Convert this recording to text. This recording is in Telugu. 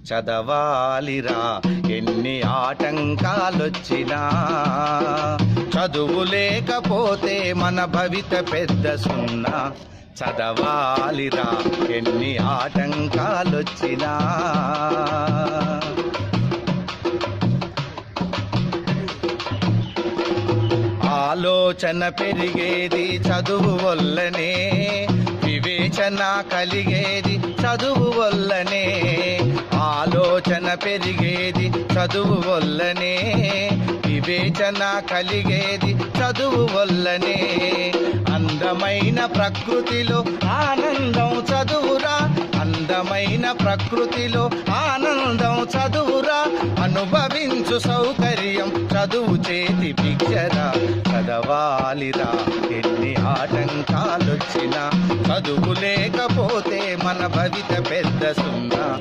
చదవాలిరా ఎన్ని ఆటంకాలొచ్చినా. చదువు లేకపోతే మన భవిత పెద్ద సున్నా. చదవాలిరా ఎన్ని ఆటంకాలొచ్చినా. ఆలోచన పెరిగేది చదువు వల్లనే, వివేచన కలిగేది చదువు వల్లనే. ఆలోచన పెరిగేది చదువు వల్లనే, వివేచన కలిగేది చదువు వల్లనే. అందమైన ప్రకృతిలో ఆనందం చదువురా, అందమైన ప్రకృతిలో ఆనందం చదువురా. అనుభవించు సౌకర్యం చదువు చేతి భిక్షరా. చదవాలిరా ఎన్ని ఆటంకాలొచ్చినా. చదువు లేకపోతే మన భవిత పెద్ద సున్నా.